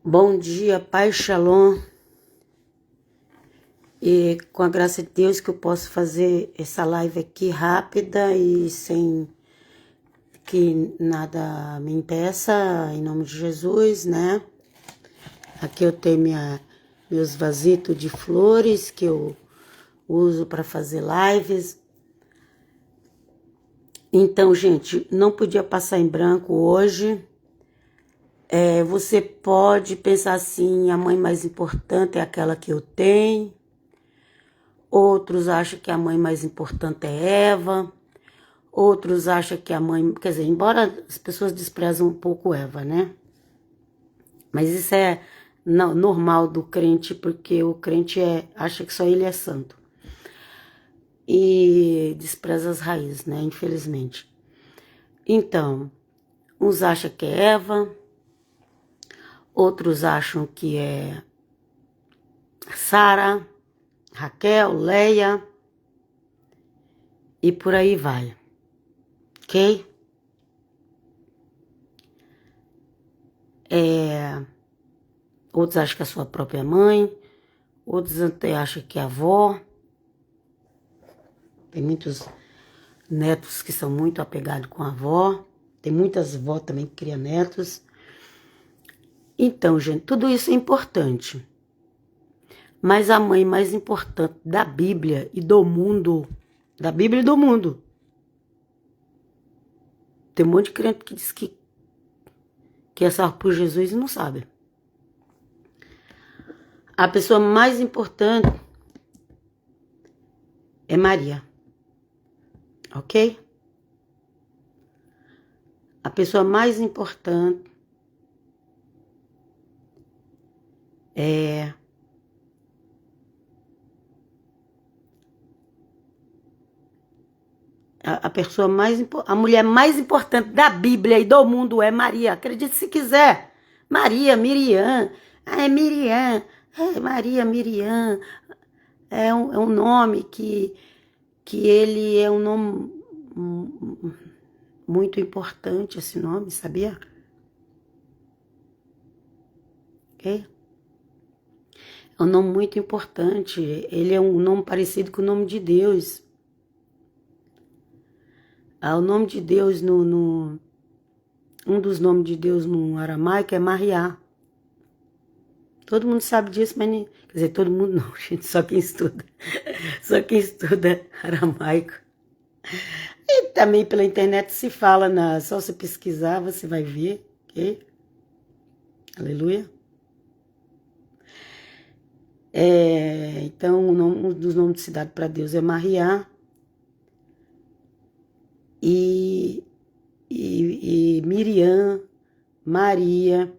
Bom dia, Pai Shalom. E com a graça de Deus que eu posso fazer essa live aqui rápida e sem que nada me impeça, em nome de Jesus, né? Aqui eu tenho meus vasitos de flores que eu uso para fazer lives. Então, gente, não podia passar em branco hoje. Você pode pensar assim, a mãe mais importante é aquela que eu tenho. Outros acham que a mãe mais importante é Eva. Outros acham que a mãe... Quer dizer, embora as pessoas desprezam um pouco Eva, né? Mas isso é normal do crente, porque o crente acha que só ele é santo. E despreza as raízes, né? Infelizmente. Então, uns acham que é Eva. Outros acham que é Sara, Raquel, Leia. E por aí vai. Ok? Outros acham que é a sua própria mãe. Outros até acham que é a avó. Tem muitos netos que são muito apegados com a avó. Tem muitas avós também que criam netos. Então, gente, tudo isso é importante. Mas a mãe mais importante da Bíblia e do mundo, da Bíblia e do mundo. Tem um monte de crente que diz que é salvo por Jesus e não sabe. A pessoa mais importante é Maria. Ok? A pessoa mais importante é a mulher mais importante da Bíblia e do mundo é Maria. Acredite se quiser. Maria, Miriam. É Miriam. É Maria, Miriam. É um nome que ele é um nome muito importante, esse nome, sabia? Ok? É um nome muito importante. Ele é um nome parecido com o nome de Deus. O nome de Deus um dos nomes de Deus no aramaico é Mariá. Todo mundo sabe disso, mas quer dizer, todo mundo não, gente, só quem estuda. Só quem estuda aramaico. E também pela internet se fala, só se pesquisar você vai ver, ok? Aleluia. Então, um dos nomes de cidade para Deus é Mariá. E Miriam, Maria,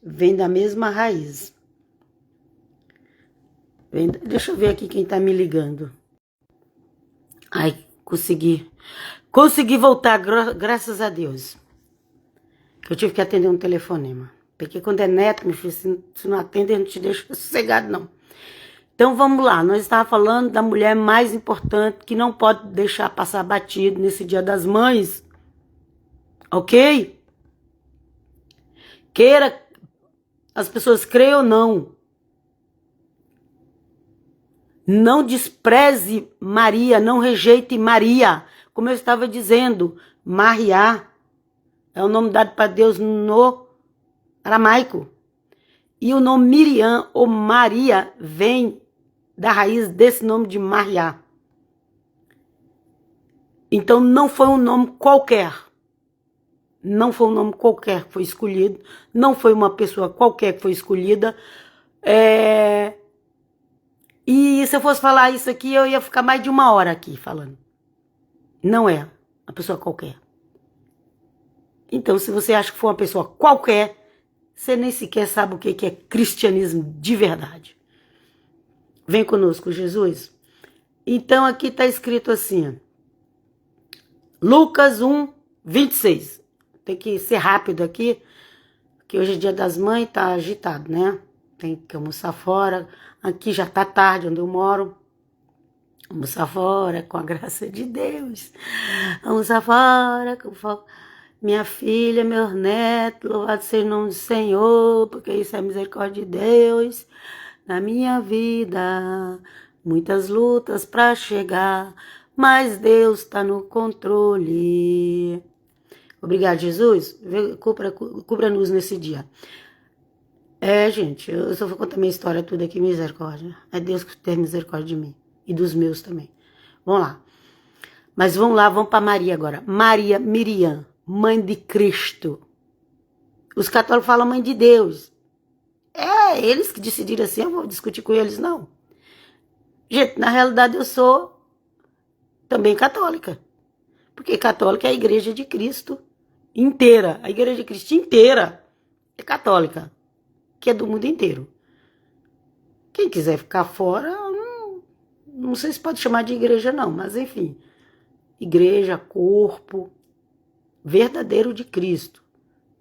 vem da mesma raiz. Deixa eu ver aqui quem tá me ligando. Ai, consegui. Consegui voltar, graças a Deus. Eu tive que atender um telefonema. Porque quando é neto, meu filho, se não atende, ele não te deixa sossegado, não. Então vamos lá, nós estávamos falando da mulher mais importante que não pode deixar passar batido nesse Dia das Mães. Ok? Queira as pessoas creiam ou não. Não despreze Maria, não rejeite Maria. Como eu estava dizendo, Maria é o nome dado para Deus no aramaico. E o nome Miriam ou Maria vem da raiz desse nome de Maria. Então não foi um nome qualquer. Não foi um nome qualquer que foi escolhido. Não foi uma pessoa qualquer que foi escolhida. E se eu fosse falar isso aqui, eu ia ficar mais de 1 hora aqui falando. Não é uma pessoa qualquer. Então, se você acha que foi uma pessoa qualquer, você nem sequer sabe o que é cristianismo de verdade. Vem conosco, Jesus. Então, aqui está escrito assim, Lucas 1, 26. Tem que ser rápido aqui, porque hoje é dia das mães, tá agitado, né? Tem que almoçar fora. Aqui já tá tarde, onde eu moro. Almoçar fora, com a graça de Deus. Almoçar fora, com foco. minha filha, meus netos, louvado seja o nome do Senhor, porque isso é misericórdia de Deus na minha vida. Muitas lutas para chegar, mas Deus está no controle. Obrigado, Jesus. Cubra-nos nesse dia. Gente, eu só vou contar minha história tudo aqui, misericórdia. É Deus que tem misericórdia de mim e dos meus também. Vamos lá. Mas vamos lá, vamos para Maria agora. Maria Miriam, mãe de Cristo. Os católicos falam mãe de Deus. Eles que decidiram assim, eu vou discutir com eles, não. Gente, na realidade eu sou também católica. Porque católica é a igreja de Cristo inteira. A igreja de Cristo inteira é católica, que é do mundo inteiro. Quem quiser ficar fora, não sei se pode chamar de igreja não, mas enfim. Igreja, corpo verdadeiro de Cristo.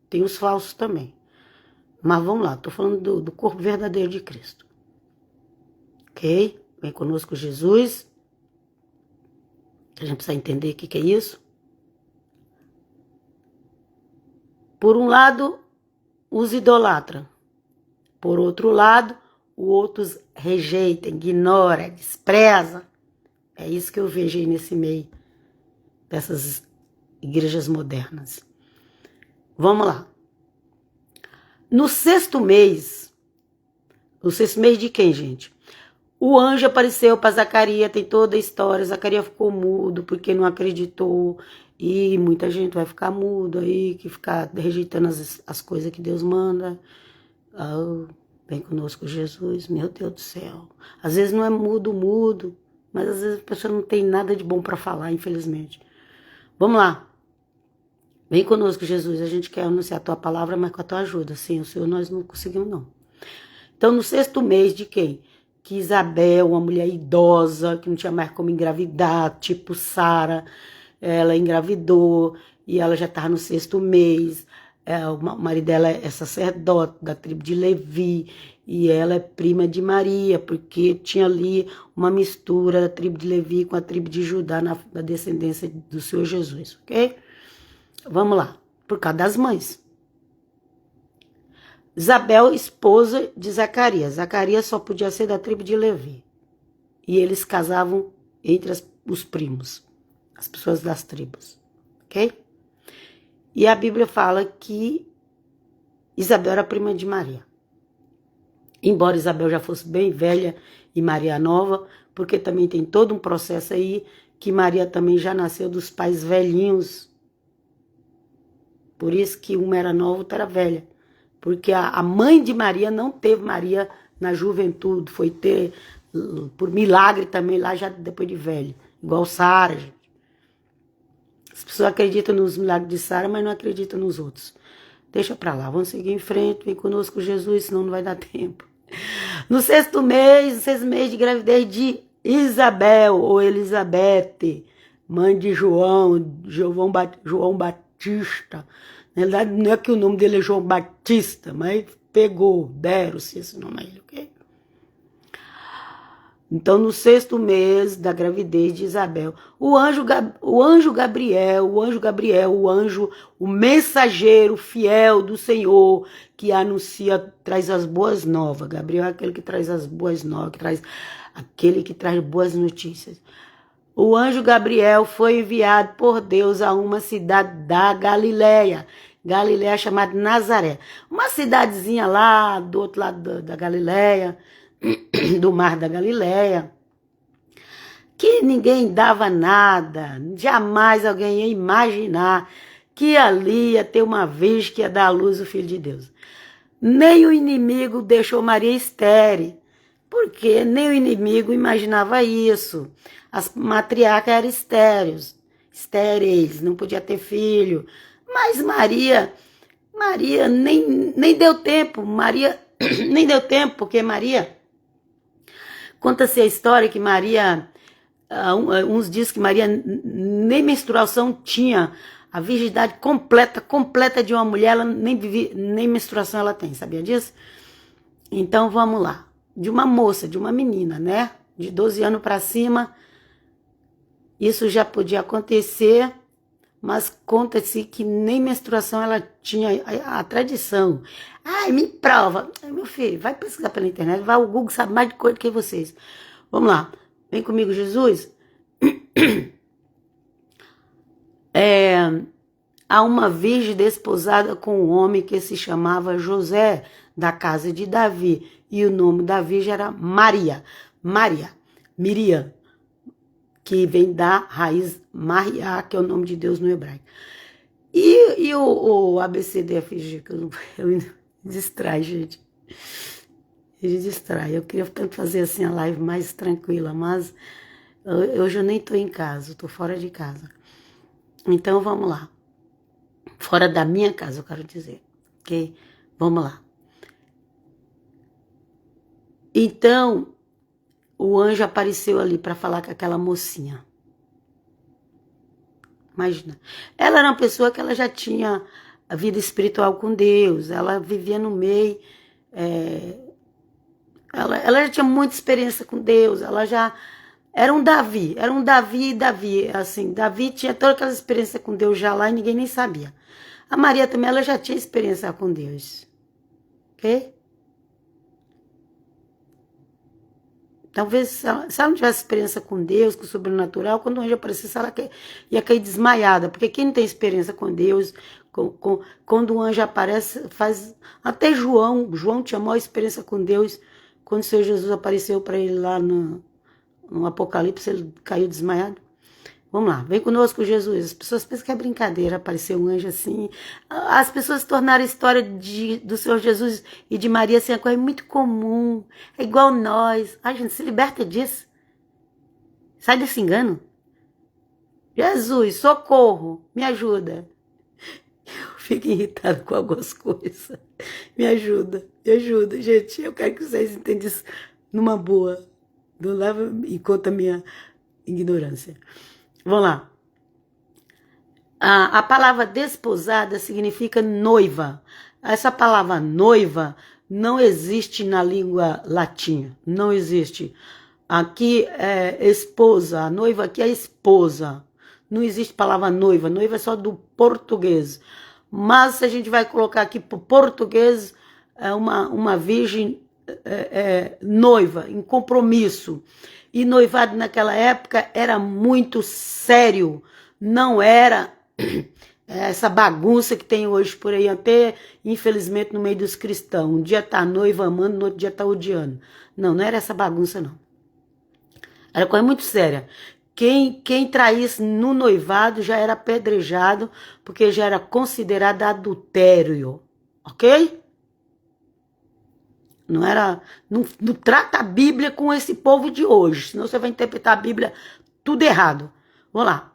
Tem os falsos também. Mas vamos lá, estou falando do corpo verdadeiro de Cristo. Ok? Vem conosco Jesus. A gente precisa entender o que é isso. Por um lado, os idolatram. Por outro lado, os outros rejeitam, ignoram, desprezam. É isso que eu vejo aí nesse meio dessas igrejas modernas. Vamos lá. No sexto mês de quem, gente? O anjo apareceu para Zacarias, tem toda a história. Zacarias ficou mudo porque não acreditou. E muita gente vai ficar mudo aí, que ficar rejeitando as coisas que Deus manda. Vem conosco, Jesus, meu Deus do céu. Às vezes não é mudo, mas às vezes a pessoa não tem nada de bom para falar, infelizmente. Vamos lá. Vem conosco, Jesus. A gente quer anunciar a tua palavra, mas com a tua ajuda. Sem o Senhor nós não conseguimos, não. Então, no sexto mês de quem? Que Isabel, uma mulher idosa, que não tinha mais como engravidar, tipo Sara, ela engravidou e ela já estava no sexto mês. O marido dela é sacerdote da tribo de Levi e ela é prima de Maria, porque tinha ali uma mistura da tribo de Levi com a tribo de Judá na descendência do Senhor Jesus, ok? Vamos lá, por causa das mães. Isabel, esposa de Zacarias. Zacarias só podia ser da tribo de Levi. E eles casavam entre os primos, as pessoas das tribos, ok? E a Bíblia fala que Isabel era prima de Maria. Embora Isabel já fosse bem velha e Maria nova, porque também tem todo um processo aí que Maria também já nasceu dos pais velhinhos. Por isso que uma era nova, outra era velha. Porque a mãe de Maria não teve Maria na juventude, foi ter por milagre também lá já depois de velha. Igual Sara, gente. As pessoas acreditam nos milagres de Sara, mas não acreditam nos outros. Deixa pra lá, vamos seguir em frente, vem conosco Jesus, senão não vai dar tempo. No sexto mês de gravidez de Isabel, ou Elizabeth, mãe de João Batista. Na realidade, não é que o nome dele é João Batista, mas deram-se esse nome a ele, ok? Então, no sexto mês da gravidez de Isabel, o anjo Gabriel, o mensageiro fiel do Senhor, que traz as boas novas. Gabriel é aquele que traz as boas novas, aquele que traz boas notícias. O anjo Gabriel foi enviado por Deus a uma cidade da Galileia. Galileia chamada Nazaré. Uma cidadezinha lá do outro lado da Galileia, do mar da Galileia, que ninguém dava nada, jamais alguém ia imaginar que ali ia ter uma virgem que ia dar à luz o Filho de Deus. Nem o inimigo deixou Maria estéril, porque nem o inimigo imaginava isso. As matriarcas eram estéreis, não podia ter filho. Mas Maria nem deu tempo, nem deu tempo, porque Maria... Conta-se a história que Maria, uns dizem que Maria nem menstruação tinha, a virgindade completa de uma mulher, ela nem menstruação ela tem, sabia disso? Então vamos lá, de uma moça, de uma menina, né? De 12 anos para cima, isso já podia acontecer, mas conta-se que nem menstruação ela tinha a tradição. Ai, me prova. Ai, meu filho, vai pesquisar pela internet, vai, o Google sabe mais de coisa do que vocês. Vamos lá, vem comigo, Jesus. Há uma virgem desposada com um homem que se chamava José, da casa de Davi, e o nome da virgem era Maria, Miriam, que vem da raiz Maria, que é o nome de Deus no hebraico. E o ABCDFG, que eu me distrai, gente. Ele distrai. Eu queria tanto fazer assim a live mais tranquila, mas hoje eu nem tô em casa, eu tô fora de casa. Então vamos lá. Fora da minha casa, eu quero dizer. Ok? Vamos lá. Então, o anjo apareceu ali para falar com aquela mocinha. Imagina. Ela era uma pessoa que ela já tinha a vida espiritual com Deus. Ela vivia no meio. Ela já tinha muita experiência com Deus. Ela já era um Davi. Assim, Davi tinha toda aquela experiência com Deus já lá e ninguém nem sabia. A Maria também, ela já tinha experiência com Deus. Ok? Talvez, se ela não tivesse experiência com Deus, com o sobrenatural, quando o anjo aparecesse, ela ia cair desmaiada. Porque quem não tem experiência com Deus, quando o anjo aparece, faz... Até João tinha maior experiência com Deus. Quando o Senhor Jesus apareceu para ele lá no Apocalipse, ele caiu desmaiado. Vamos lá, vem conosco, Jesus. As pessoas pensam que é brincadeira, apareceu um anjo assim. As pessoas tornaram a história do Senhor Jesus e de Maria assim, uma coisa muito comum. É igual nós. Ai, gente, se liberta disso. Sai desse engano. Jesus, socorro, me ajuda. Eu fico irritado com algumas coisas. Me ajuda, gente. Eu quero que vocês entendam isso numa boa. Não leva em conta a minha ignorância. Vamos lá. A palavra desposada significa noiva. Essa palavra noiva não existe na língua latina. Não existe. Aqui é esposa. A noiva aqui é esposa. Não existe palavra noiva. Noiva é só do português. Mas se a gente vai colocar aqui para o português, é uma virgem noiva, em compromisso. E noivado naquela época era muito sério, não era essa bagunça que tem hoje por aí, até infelizmente no meio dos cristãos. Um dia tá noiva amando, no outro dia tá odiando. Não era essa bagunça não. Era coisa muito séria. Quem traísse no noivado já era apedrejado, porque já era considerado adultério, ok? Não era, não trata a Bíblia com esse povo de hoje, senão você vai interpretar a Bíblia tudo errado. Vamos lá.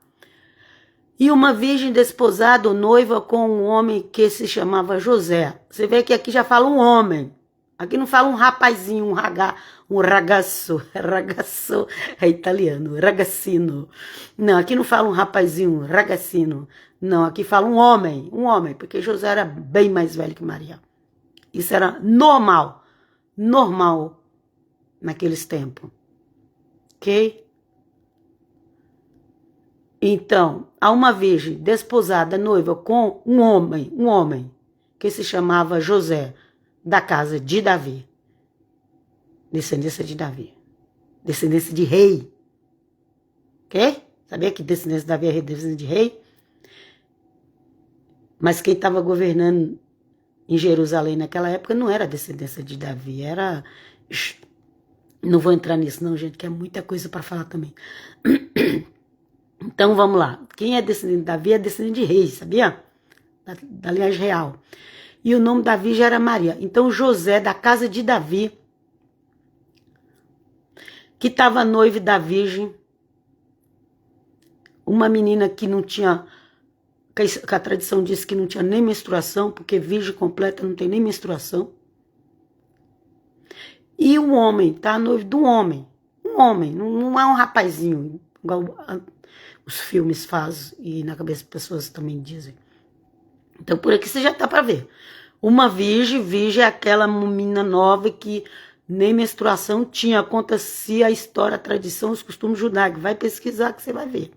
E uma virgem desposada ou noiva com um homem que se chamava José. Você vê que aqui já fala um homem. Aqui não fala um rapazinho, um ragazzo. Ragazzo é italiano, ragazzino. Não, aqui não fala um rapazinho, ragazzino. Não, aqui fala um homem, porque José era bem mais velho que Maria. Isso era normal naqueles tempos. Ok? Então, há uma virgem desposada, noiva, com um homem, que se chamava José, da casa de Davi. Descendência de Davi. Descendência de rei. Ok? Sabia que descendência de Davi é descendência de rei? Mas quem estava governando em Jerusalém naquela época não era descendência de Davi, era... Não vou entrar nisso não, gente, que é muita coisa para falar também. Então vamos lá. Quem é descendente de Davi é descendente de reis, sabia? Da linhagem real. E o nome da virgem era Maria. Então José, da casa de Davi, que estava noivo da virgem, uma menina que não tinha... que a tradição diz que não tinha nem menstruação, porque virgem completa não tem nem menstruação. E o homem, tá noivo de um homem. Um homem, não é um rapazinho, igual os filmes fazem e na cabeça das pessoas também dizem. Então por aqui você já tá para ver. Uma virgem é aquela menina nova que nem menstruação tinha, conta-se a história, a tradição, os costumes judaicos. Vai pesquisar que você vai ver.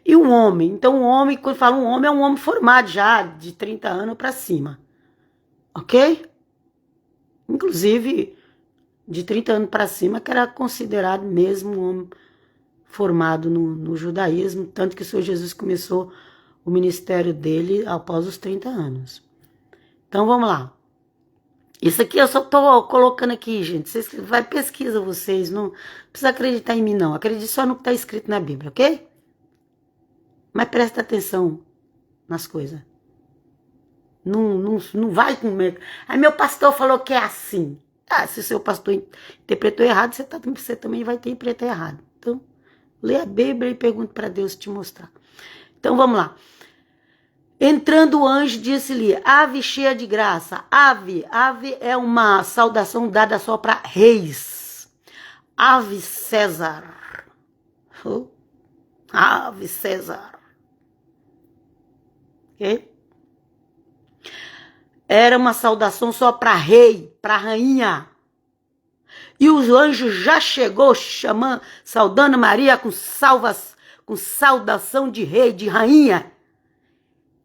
e um homem. Então, um homem, quando fala um homem, é um homem formado já, de 30 anos para cima. Ok? Inclusive, de 30 anos para cima, que era considerado mesmo um homem formado no judaísmo, tanto que o Senhor Jesus começou o ministério dele após os 30 anos. Então, vamos lá. Isso aqui eu só tô colocando aqui, gente. Vocês vai pesquisa vocês, não precisa acreditar em mim, não. Acredite só no que está escrito na Bíblia, ok? Mas presta atenção nas coisas. Não vai com medo. Aí meu pastor falou que é assim. Ah, se o seu pastor interpretou errado, você também vai interpretar errado. Então, lê a Bíblia e pergunta para Deus te mostrar. Então, vamos lá. Entrando o anjo, disse-lhe, ave cheia de graça. Ave é uma saudação dada só para reis. Ave César. Ave César. Ok? Era uma saudação só para rei, para rainha. E o anjo já chegou saudando Maria com saudação de rei, de rainha.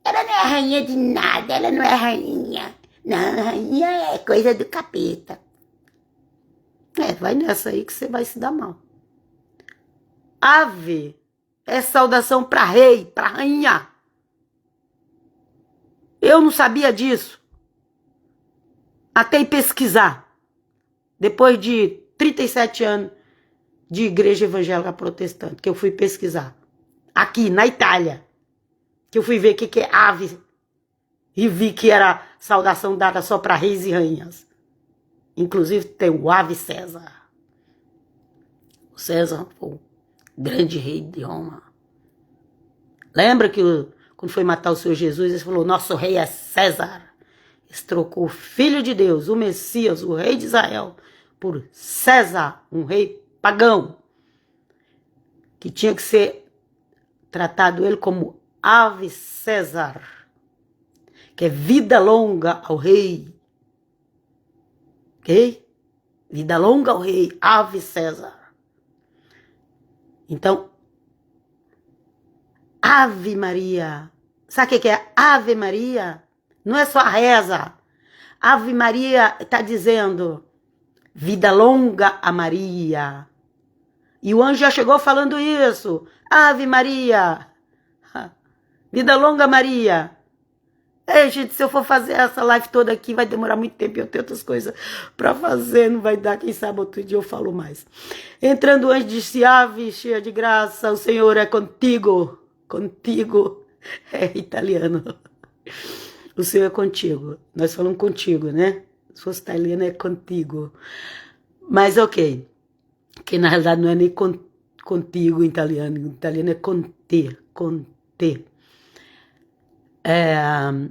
Ela não é rainha de nada, ela não é rainha. Não, rainha é coisa do capeta. Vai nessa aí que você vai se dar mal. Ave é saudação para rei, para rainha. Eu não sabia disso. Até ir pesquisar. Depois de 37 anos de igreja evangélica protestante, que eu fui pesquisar. Aqui, na Itália. Que eu fui ver o que é ave. E vi que era saudação dada só para reis e rainhas. Inclusive tem o ave César. O César foi o grande rei de Roma. Lembra que quando foi matar o Senhor Jesus, ele falou, nosso rei é César. Ele trocou o Filho de Deus, o Messias, o rei de Israel, por César, um rei pagão. Que tinha que ser tratado ele como ave César. Que é vida longa ao rei. Ok? Vida longa ao rei, ave César. Então, Ave Maria. Sabe o que é Ave Maria? Não é só a reza. Ave Maria está dizendo vida longa a Maria. E o anjo já chegou falando isso. Ave Maria. Vida longa a Maria. Ei, gente, se eu for fazer essa live toda aqui, vai demorar muito tempo. Eu tenho outras coisas para fazer, não vai dar. Quem sabe outro dia eu falo mais. Entrando o anjo disse, ave cheia de graça, o Senhor é contigo. Contigo. É italiano. O Senhor é contigo. Nós falamos contigo, né? Se fosse italiano é contigo. Mas ok. Que na realidade não é nem contigo em italiano. Em italiano é con te. Con te.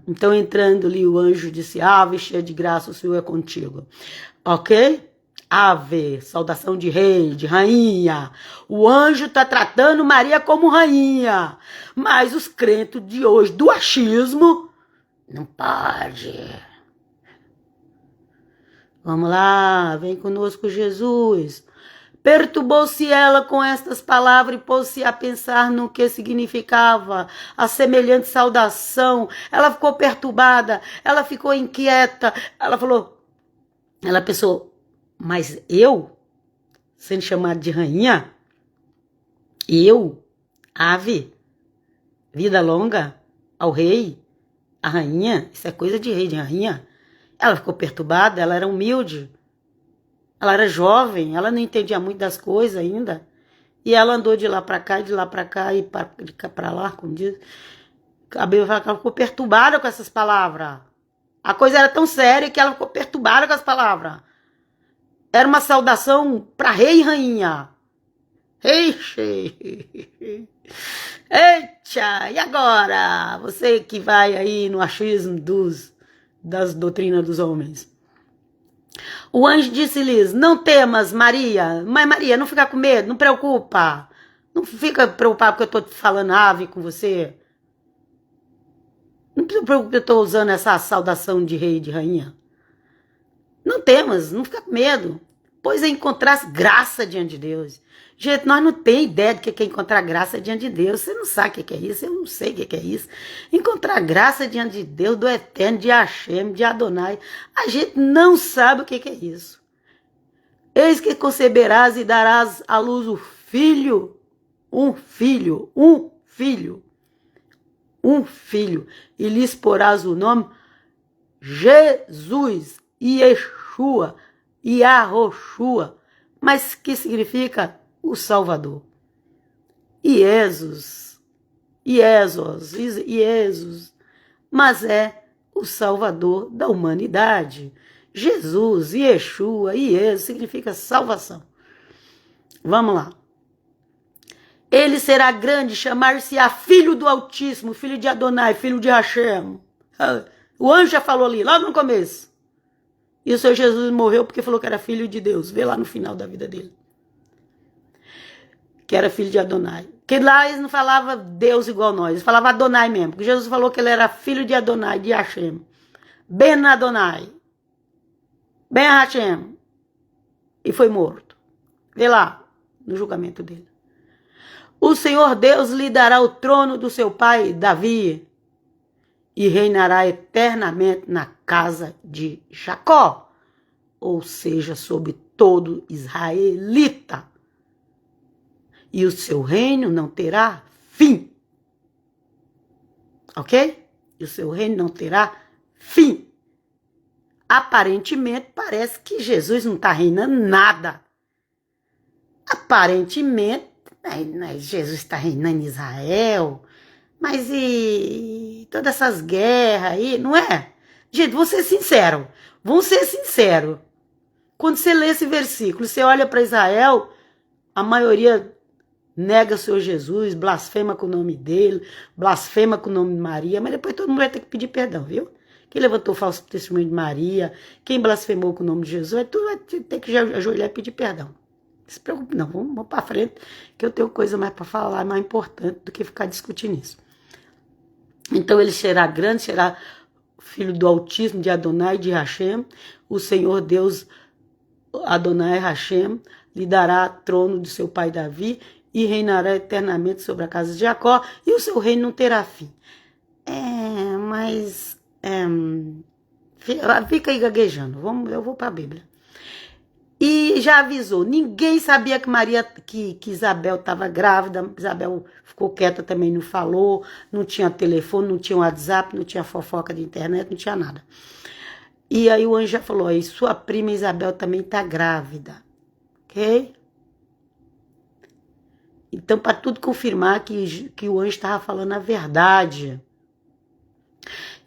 Então, entrando ali, o anjo disse, ave cheia de graça, o Senhor é contigo. Ok? Ave, saudação de rei, de rainha. O anjo está tratando Maria como rainha. Mas os crentes de hoje, do achismo, não pode. Vamos lá, vem conosco Jesus. Perturbou-se ela com estas palavras e pôs-se a pensar no que significava a semelhante saudação. Ela ficou perturbada, ela ficou inquieta. Ela pensou, mas eu, sendo chamada de rainha, eu, ave, vida longa ao rei, a rainha, isso é coisa de rei, de rainha. Ela ficou perturbada, ela era humilde. Ela era jovem, ela não entendia muito das coisas ainda. E ela andou de lá para cá, de lá para cá e de cá para lá, como diz. A Bíblia fala que ela ficou perturbada com essas palavras. A coisa era tão séria que ela ficou perturbada com as palavras. Era uma saudação para rei e rainha. Eixe. Eita, e agora? Você que vai aí no achismo das doutrinas dos homens. O anjo disse-lhes, não temas, Maria. Mas Maria, não fica com medo, não preocupa. Não fica preocupada porque eu estou falando ave com você. Não se preocupe que eu estou usando essa saudação de rei e de rainha. Não temas, não fica com medo. pois encontrasse graça diante de Deus. Gente, nós não temos ideia do que é encontrar graça diante de Deus. Você não sabe o que é isso, eu não sei o que é isso. Encontrar graça diante de Deus, do Eterno, de Hashem, de Adonai. A gente não sabe o que é isso. Eis que conceberás e darás à luz o filho, um filho, e lhes porás o nome Jesus, Yeshua, Yahoshua, mas que significa o Salvador. Jesus, mas é o Salvador da humanidade. Jesus, Yeshua, Jesus significa salvação. Vamos lá. Ele será grande, chamar-se-á Filho do Altíssimo, Filho de Adonai, Filho de Hashem. O anjo já falou ali, logo no começo. E o Senhor Jesus morreu porque falou que era filho de Deus. Vê lá no final da vida dele. Que era filho de Adonai. Porque lá eles não falavam Deus igual nós. Eles falavam Adonai mesmo. Porque Jesus falou que ele era filho de Adonai, de Hashem. Ben Adonai. Ben Hashem. E foi morto. Vê lá no julgamento dele. O Senhor Deus lhe dará o trono do seu pai Davi e reinará eternamente na casa de Jacó, ou seja, sobre todo israelita. E o seu reino não terá fim. Ok? E o seu reino não terá fim. Aparentemente, parece que Jesus não está reinando nada. Aparentemente, Jesus está reinando em Israel, mas e todas essas guerras aí, não é? Gente, vamos ser sinceros. Quando você lê esse versículo, você olha para Israel, a maioria nega o Senhor Jesus, blasfema com o nome dele, blasfema com o nome de Maria, mas depois todo mundo vai ter que pedir perdão, viu? Quem levantou falso testemunho de Maria, quem blasfemou com o nome de Jesus, tu vai ter que ajoelhar e pedir perdão. Não se preocupe não, vamos para frente, que eu tenho coisa mais para falar, mais importante do que ficar discutindo isso. Então ele será grande, será filho do Altíssimo, de Adonai, de Hashem. O Senhor Deus, Adonai, Hashem, lhe dará trono de seu pai Davi e reinará eternamente sobre a casa de Jacó, e o seu reino não terá fim. Fica aí gaguejando, eu vou para a Bíblia. E já avisou, ninguém sabia que Isabel estava grávida. Isabel ficou quieta também, não falou, não tinha telefone, não tinha WhatsApp, não tinha fofoca de internet, não tinha nada. E aí o anjo já falou, aí sua prima Isabel também está grávida, ok? Então, para tudo confirmar que o anjo estava falando a verdade.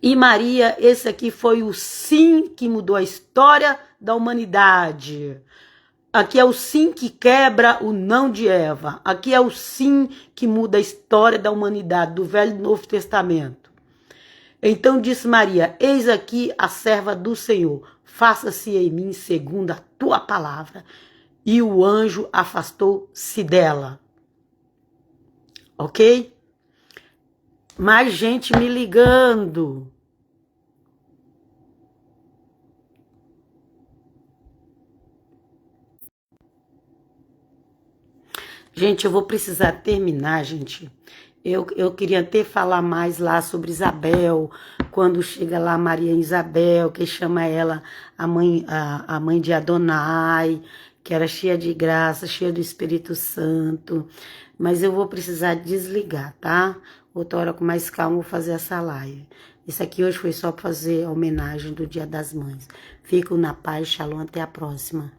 E Maria, esse aqui foi o sim que mudou a história da humanidade. Aqui é o sim que quebra o não de Eva. Aqui é o sim que muda a história da humanidade, do Velho e do Novo Testamento. Então disse Maria, eis aqui a serva do Senhor, faça-se em mim segundo a tua palavra. E o anjo afastou-se dela. Ok? Mais gente me ligando. Gente, eu vou precisar terminar, gente. Eu queria até falar mais lá sobre Isabel, quando chega lá Maria Isabel, que chama ela a mãe de Adonai, que era cheia de graça, cheia do Espírito Santo. Mas eu vou precisar desligar, tá? Outra hora com mais calma eu vou fazer essa live. Isso aqui hoje foi só para fazer a homenagem do Dia das Mães. Fico na paz, shalom, até a próxima.